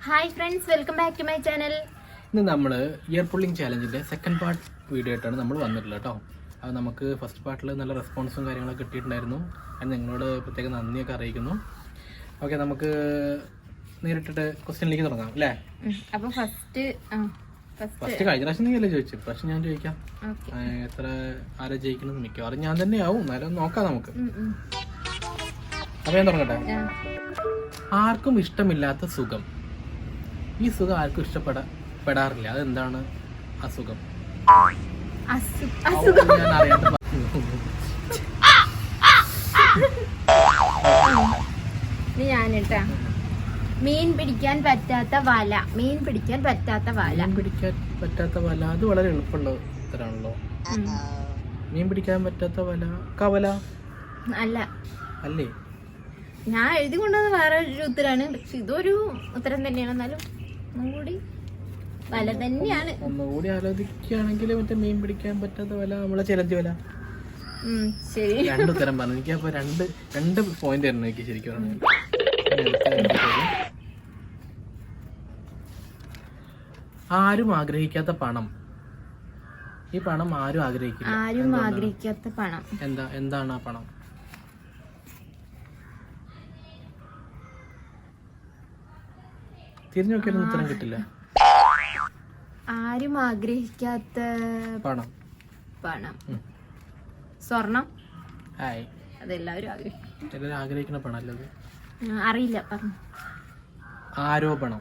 Hi friends, welcome back to my channel. ഇന്ന് നമ്മൾ ear pulling ചാലഞ്ചിൻ്റെ സെക്കൻഡ് പാർട്ട് വീഡിയോ ആയിട്ടാണ് നമ്മൾ വന്നിട്ടുള്ളത് കേട്ടോ. അത് നമുക്ക് ഫസ്റ്റ് പാർട്ടിൽ നല്ല റെസ്പോൺസും കാര്യങ്ങളൊക്കെ കിട്ടിയിട്ടുണ്ടായിരുന്നു. അത് നിങ്ങളോട് പ്രത്യേകം നന്ദിയൊക്കെ അറിയിക്കുന്നു. ഓക്കെ, നമുക്ക് നേരിട്ടിട്ട് ക്വസ്റ്റ്യനിലേക്ക് തുടങ്ങാം അല്ലേ? അപ്പോൾ ഫസ്റ്റ് കഴിഞ്ഞ പ്രാവശ്യം നീ അല്ലേ ചോദിച്ചു, പക്ഷെ ഞാൻ ചോദിക്കാം. എത്ര ആരെ ജയിക്കണം മിക്കവാറും ഞാൻ തന്നെ ആവും, എന്നാലും നോക്കാം നമുക്ക്. അപ്പോൾ ഞാൻ തുടങ്ങട്ടെ. ആർക്കും ഇഷ്ടമില്ലാത്ത സുഖം. ഈ സുഖം ആർക്കും ഇഷ്ടപ്പെടാറില്ല. അതെന്താണ് അസുഖം? ഞാൻ അറിയാത്ത ഞാനിട്ടാ മീൻ പിടിക്കാൻ പറ്റാത്ത വല. മീൻ പിടിക്കാൻ പറ്റാത്ത വല അത് വളരെ എളുപ്പമുള്ള ഉത്തരാണല്ലോ. മീൻ പിടിക്കാൻ പറ്റാത്ത വല കവല അല്ല അല്ലേ? ഞാൻ എഴുതി കൊണ്ടുവന്ന വേറെ ഒരു ഉത്തരാണ്, പക്ഷെ ഇതൊരു ഉത്തരം തന്നെയാണ്. എന്നാലും ഒന്നുകൂടി വല തന്നെയാണ്. ഒന്നുകൂടി ആലോചിക്കുകയാണെങ്കിൽ മറ്റേ മീൻ പിടിക്കാൻ പറ്റാത്ത വല നമ്മളെ ചിലന്തി വല. ശരി, രണ്ട് ഉത്തരം പറഞ്ഞു. എനിക്ക് അപ്പൊ രണ്ട് പോയിന്റ് ആയിരുന്നു എനിക്ക് ശരിക്കും പറഞ്ഞു. ആരും ആഗ്രഹിക്കാത്ത പണം. ഈ പണം ആരും ആഗ്രഹിക്കാത്ത പണം എന്താണ് ആ പണം? തിരിഞ്ഞു നോക്കിയാലും ഉത്തരം കിട്ടില്ല. ആരും ആഗ്രഹിക്കാത്ത പണം സ്വർണം. അതെല്ലാവരും ആഗ്രഹിക്കുന്ന പണം അല്ലത്. അറിയില്ല, പറഞ്ഞു. ആരോപണം.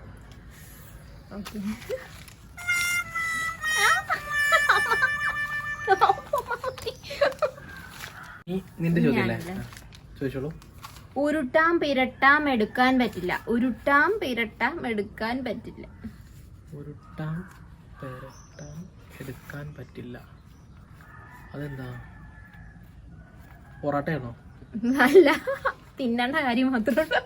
നിന്റെ ചോദ്യമല്ലേ, ചോദിച്ചോളൂ. ഉരുട്ടാം പിരട്ടാം എടുക്കാൻ പറ്റില്ല. ഉരുട്ടാം പിരട്ടാം എടുക്കാൻ പറ്റില്ല. ഉരുട്ടാം പിരട്ടാം എടുക്കാൻ പറ്റില്ല. അതെന്താ? പൊറാട്ടയാണോ? അല്ല, തിന്നണ്ട കാര്യം മാത്രമേ.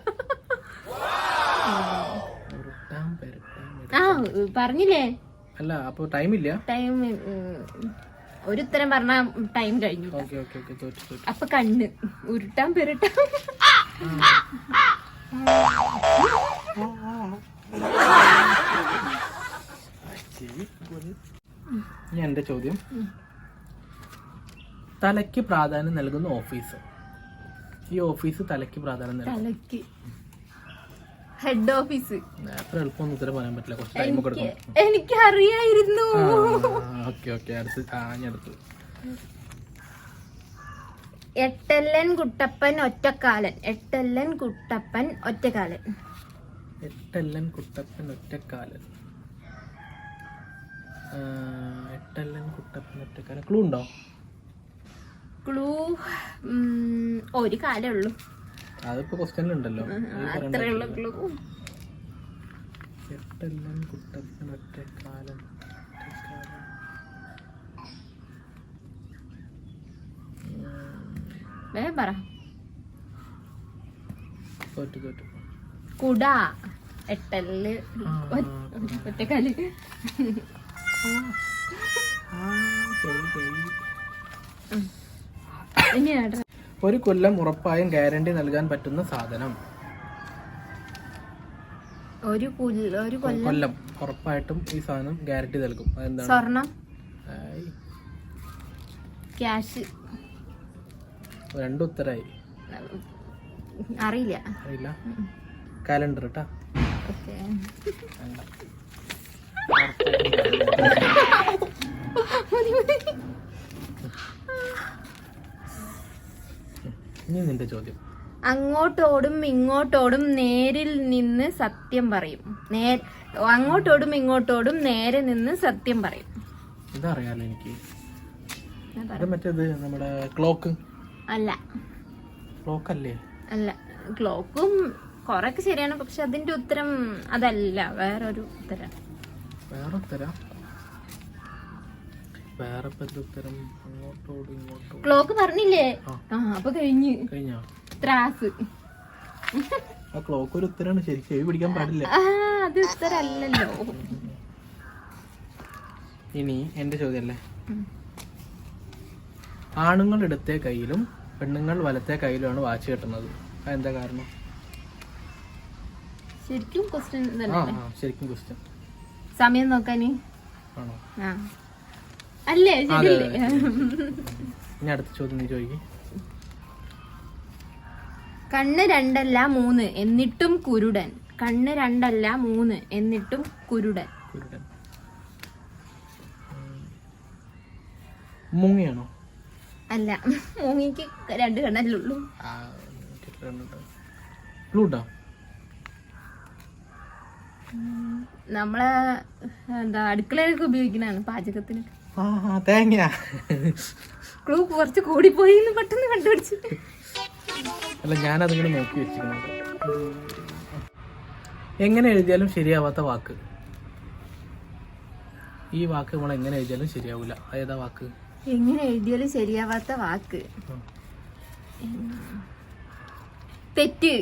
ഉരുട്ടാം പിരട്ടാം പറഞ്ഞില്ലേ? അല്ല, അപ്പൊ ടൈം ഇല്ല. ടൈം ഒരു ഉത്തരം പറഞ്ഞ ടൈം കഴിഞ്ഞു. അപ്പൊ കണ്ണ്. ഉരുട്ടാം പിരട്ടാം. എന്റെ ചോദ്യം, തലയ്ക്ക് പ്രാധാന്യം നൽകുന്ന ഓഫീസ്. ഈ ഓഫീസ് തലയ്ക്ക് പ്രാധാന്യം നൽകും. Head office. അത്ര എളുപ്പം ഉത്തരം പറയാൻ പറ്റില്ല, കുറച്ച് ടൈം കൊടുക്കും. എനിക്കറിയായിരുന്നു. അടുത്ത്. എട്ടല്ലൻ കുട്ടപ്പൻ ഒറ്റക്കാലൻ. എട്ടല്ലൻ കുട്ടപ്പൻ ഒറ്റക്കാലൻ. എട്ടല്ലൻ കുട്ടപ്പൻ ഒറ്റക്കാലൻ. എട്ടല്ലൻ കുട്ടപ്പൻ ഒറ്റക്കാലൻ. ക്ലൂ ഉണ്ടോ? ക്ലൂ ഒരു കാലേ ഉള്ളൂ. അതിപ്പോ ക്വസ്റ്റ്യനിലുണ്ടല്ലോ. അത്രേ ഉള്ളൂ ക്ലൂ. എട്ടല്ലൻ കുട്ടപ്പൻ ഒറ്റക്കാലൻ. പറ. കുട. എട്ടല് ഒറ്റക്കാല്. ഒരു കൊല്ലം ഉറപ്പായും ഗ്യാരണ്ടി നൽകാൻ പറ്റുന്ന സാധനം. ഒരു കൊല്ലം ഉറപ്പായിട്ടും ഈ സാധനം ഗ്യാരണ്ടി നൽകും. അതെന്താണ്? സ്വർണം. ക്യാഷ്. രണ്ടു ഉത്തരായി. അറിയില്ല. കാലണ്ടർ കേട്ടാ. ഇനി നിന്റെ ചോദ്യം. അങ്ങോട്ടോടും ഇങ്ങോട്ടോടും നേരിൽ നിന്ന് സത്യം പറയും. അങ്ങോട്ടോടും ഇങ്ങോട്ടോടും നേരെ നിന്ന് സത്യം പറയും. ഇതറിയാലോ എനിക്ക്. മറ്റേത് നമ്മുടെ ക്ലോക്ക്. അല്ല. ക്ലോക്ക് അല്ലേ? അല്ല, ക്ലോക്കും കൊറേയൊക്കെ ശരിയാണ്, പക്ഷെ അതിന്റെ ഉത്തരം അതല്ല, വേറൊരു ഉത്തരം. ക്ലോക്ക് പറഞ്ഞില്ലേ? അപ്പൊ കഴിഞ്ഞോ? ത്രാസ്. ആ ക്ലോക്ക് ഒരു ഉത്തരാണ്, ശരിക്കും പിടിക്കാൻ പാടില്ല. അത് ഉത്തരല്ലല്ലോ. ഇനി എന്റെ ചോദ്യല്ലേ. ആണുങ്ങൾ ഇടത്തെ കയ്യിലും പെണ്ണുങ്ങൾ വലത്തെ കയ്യിലുമാണ് വാച്ച് കെട്ടുന്നത്. അതെന്താ കാരണം? ശരിക്കും ക്വസ്റ്റ്യൻ ആ തന്നെ ആ ശരിക്കും ക്വസ്റ്റ്യൻ സമയം നോക്കാന്. ആണോ? ആ അല്ലേ അതെ, ശരിയല്ലേ? ഇനി അടുത്ത ചോദ്യം നീ ചോദിക്കും. കണ്ണ് 2 അല്ല 3 എന്നിട്ടും കുരുടൻ. കണ്ണ് 2 അല്ല 3 എന്നിട്ടും കുരുടൻ. കുരുടൻ. മുങ്ങിയാണോ? അല്ല, മൂങ്ങിക്ക് 2 കണ്ണല്ലേ ഉള്ളൂ. ഫ്ലൂട്ടോ? നമ്മളെ എന്താ അടുക്കളയിലൊക്കെ ഉപയോഗിക്കുന്നതാണ് പാചകത്തിന്. തേങ്ങ. ക്ലൂ കുറച്ച് കൂടിപ്പോയി എന്ന് പെട്ടെന്ന് കണ്ടുപിടിച്ചു. അല്ല, ഞാനതിങ്ങനെ നോക്കി വെച്ചിരിക്കുന്നത്. എങ്ങനെ എഴുതിയാലും ശരിയാവാത്ത വാക്ക്. ഈ വാക്ക് നമ്മൾ എങ്ങനെ എഴുതിയാലും ശരിയാവൂല. ഏതാ വാക്ക്? എങ്ങനെ എഴുതിയാലും ശരിയാവാത്ത വാക്ക്. തെറ്റ്.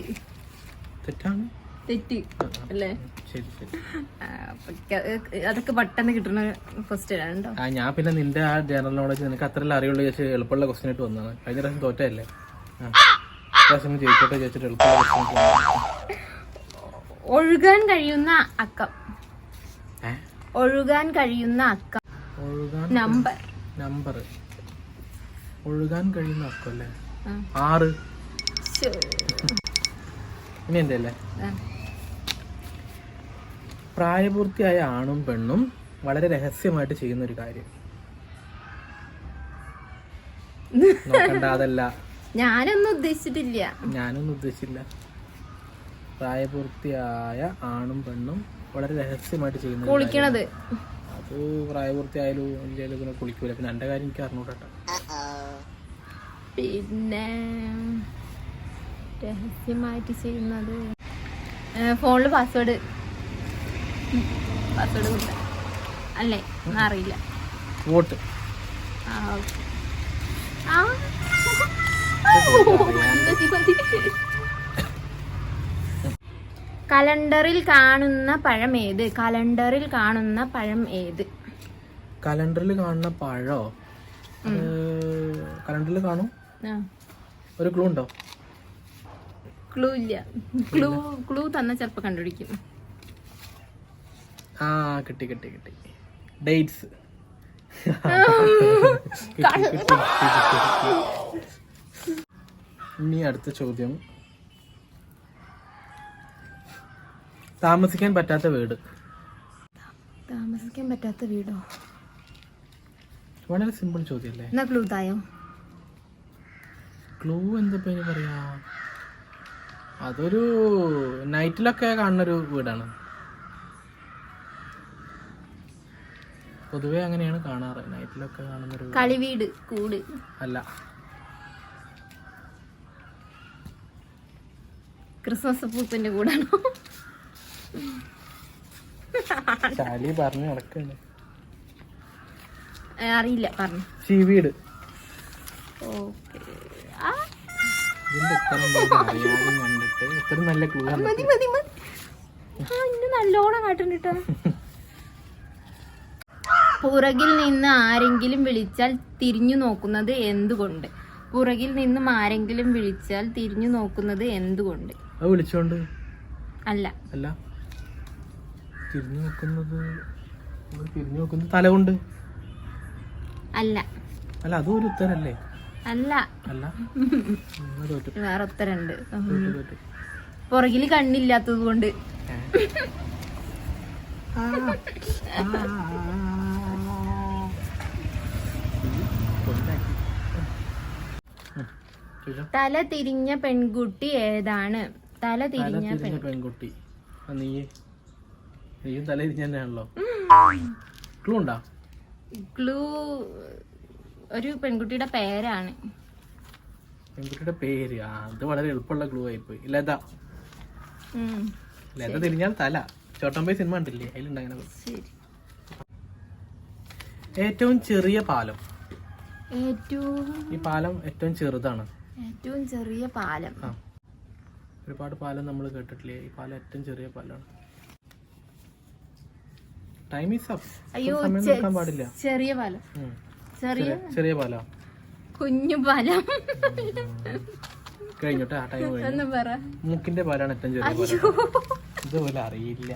തെറ്റാണ്. തെറ്റ് അല്ലേ? ശരി ശരി. അതൊക്കെ പെട്ടെന്ന് കിട്ടുന്ന ക്വസ്റ്റ്യൻ ആണ് കേട്ടോ. ഞാൻ പിന്നെ നിന്റെ ആ ജനറൽ നോളജ് നിനക്ക് അത്രയല്ല അറിയുള്ളൂ ചോദിച്ചാൽ എളുപ്പമുള്ള ക്വസ്റ്റ്യൻ ആയിട്ട് വന്നതാണ്. കഴിഞ്ഞ പ്രാവശ്യം തോറ്റല്ലേ? പ്രാവശ്യം ജയിച്ചോട്ടെ ചോദിച്ചിട്ട് എളുപ്പമുള്ള ക്വസ്റ്റ്യൻ. ഒഴുകാൻ കഴിയുന്ന അക്കം. ഒഴുകാൻ കഴിയുന്ന അക്കം. നമ്പർ. നമ്പർ. ഒഴുകാൻ കഴിയുന്ന അക്കം അല്ലേ? 6. ഇനി എന്റെ അല്ലേ? പ്രായപൂർത്തിയായ ആണും പെണ്ണും വളരെ രഹസ്യമായിട്ട് ചെയ്യുന്ന ഒരു കാര്യം. നോക്കണ്ട, അതല്ല. ഞാനൊന്നും ഉദ്ദേശിച്ചിട്ടില്ല. പ്രായപൂർത്തിയായ ആണും പെണ്ണും വളരെ രഹസ്യമായിട്ട് ചെയ്യുന്ന കുളിക്കണത്. അത് പ്രായപൂർത്തിയായാലും എന്തെങ്കിലും പിന്നെ കുളിക്കൂല. പിന്നെ എന്റെ കാര്യം എനിക്ക് അറിഞ്ഞൂടാ. പിന്നെ രഹസ്യമായിട്ട് ചെയ്യുന്നത് ഫോണില് പാസ്വേഡ് കൊടുത്ത അല്ലേ? അറിയില്ല. വോട്ട്. കലണ്ടറിൽ കാണുന്ന പഴം ഏത്? കലണ്ടറിൽ കാണുന്ന പഴം ഏത്? കലണ്ടറിൽ കാണുന്ന പഴോ? കലണ്ടറിൽ കാണും. ഒരു ക്ലൂ ഉണ്ടോ? ക്ലൂ ഇല്ല. ക്ലൂ തന്ന ചിലപ്പോ കണ്ടുപിടിക്കും. കിട്ടി. ഡേറ്റ്സ്. ഇനി അടുത്ത ചോദ്യം. താമസിക്കാൻ പറ്റാത്ത വീട്. താമസിക്കാൻ പറ്റാത്ത വീടോ? വളരെ സിമ്പിൾ ചോദ്യല്ലേ? എന്നാ ക്ലൂ തായോ? ക്ലൂ എന്താ പേര് പറയാ? അതൊരു നൈറ്റിലൊക്കെ കാണുന്നൊരു വീടാണ്. പൊതുവെ അങ്ങനെയാണ് കാണാറ്. നൈറ്റിലൊക്കെ കാണുന്നൊരു കളിവീട്. കൂട് അല്ല. ക്രിസ്മസ് പൂപ്പിന്റെ കൂടാണോ? ചാലി പറഞ്ഞു നടക്കണ്ട്. അറിയില്ല, പറഞ്ഞു. ചീവീട്. ഓക്കെ. കണ്ടിട്ട് എത്ര നല്ല ക്ലൂ. മതി. ഇന്ന് നല്ലോണം കാട്ടുന്നുട്ടോ. പുറകിൽ നിന്ന് ആരെങ്കിലും വിളിച്ചാൽ തിരിഞ്ഞു നോക്കുന്നത് എന്തുകൊണ്ട്? പുറകിൽ നിന്നും ആരെങ്കിലും വിളിച്ചാൽ തിരിഞ്ഞു നോക്കുന്നത് എന്തുകൊണ്ട്? വിളിച്ചോണ്ട് അല്ല. തിരിഞ്ഞു നോക്കുന്നത് തല കൊണ്ട് അല്ല. അതും ഒരു ഉത്തരല്ലേ? അല്ല. വേറെ ഉത്തരണ്ട്. പുറകില് കണ്ണില്ലാത്തത് കൊണ്ട്. തല തിരിഞ്ഞ പെൺകുട്ടി ഏതാണ്? തല തിരിഞ്ഞ പെൺകുട്ടി. നീയും തല തിരിഞ്ഞ തന്നെയാണല്ലോ. ക്ലൂ ഉണ്ടോ? ക്ലൂ ഒരു പെൺകുട്ടിയുടെ പേരാണ്. പെൺകുട്ടിയുടെ പേര്? അത് വളരെ എളുപ്പമുള്ള ക്ലൂ ആയിപ്പോയി. ലത. ലത തിരിഞ്ഞാൽ തല. ചോട്ടമ്പൈ സിനിമ കണ്ടില്ലേ? അതിലുണ്ടാകുന്നത്. ഏറ്റവും ചെറിയ പാലം. ഈ പാലം ഏറ്റവും ചെറുതാണ്. ഏറ്റവും ചെറിയ പാലം. ഒരുപാട് പാലം നമ്മൾ കേട്ടിട്ടില്ലേ? ഈ പാലം ഏറ്റവും ചെറിയ പാലമാണ്. Time is up. അയ്യോ, പാടില്ല. ചെറിയ പാലം. ചെറിയ പാലം. കുഞ്ഞു പാലം. കഴിഞ്ഞോട്ടെ. ആ ടൈം കഴിഞ്ഞു. മൂക്കിന്റെ പാലാണ് ഏറ്റവും ചെറിയ പാലം. ഇതുപോലെ അറിയില്ല.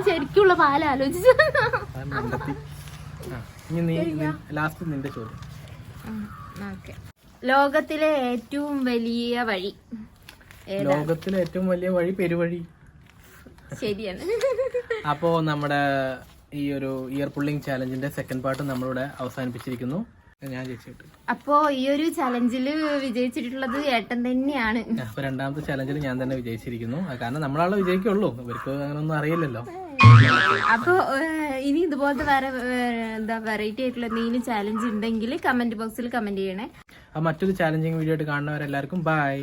ശരിക്കുള്ള പാല ആലോചിച്ചു. അത് മണ്ടത്തി. ഇനി നീ ലാസ്റ്റ് നിന്റെ ചോദ്യം. ലോകത്തിലെ ഏറ്റവും വലിയ വഴി. ലോകത്തിലെ ഏറ്റവും വലിയ വഴി പെരുവഴി. ശരിയാണ്. അപ്പോ നമ്മുടെ ഈ ഒരു ഇയർ പുള്ളിങ് ചാലഞ്ചിന്റെ സെക്കൻഡ് പാർട്ട് നമ്മളിവിടെ അവസാനിപ്പിച്ചിരിക്കുന്നു. ഞാൻ ജയിച്ചിട്ട്. അപ്പോ ഈ ഒരു ചലഞ്ചില് വിജയിച്ചിട്ടുള്ളത് ഏട്ടൻ തന്നെയാണ്. അപ്പൊ രണ്ടാമത്തെ ചലഞ്ചിൽ ഞാൻ തന്നെ വിജയിച്ചിരിക്കുന്നു. കാരണം നമ്മളാളെ വിജയിക്കുള്ളൂ, ഇവർക്ക് അങ്ങനൊന്നും അറിയില്ലല്ലോ. അപ്പൊ ഇനി ഇതുപോലത്തെ വേറെ എന്താ വെറൈറ്റി ആയിട്ടുള്ള എന്തെങ്കിലും ചാലഞ്ച് ഉണ്ടെങ്കിൽ കമന്റ് ബോക്സിൽ കമന്റ് ചെയ്യണേ. മറ്റൊരു ചാലഞ്ചിങ് വീഡിയോ ആയിട്ട് കാണുന്നവരെല്ലാവർക്കും ബൈ.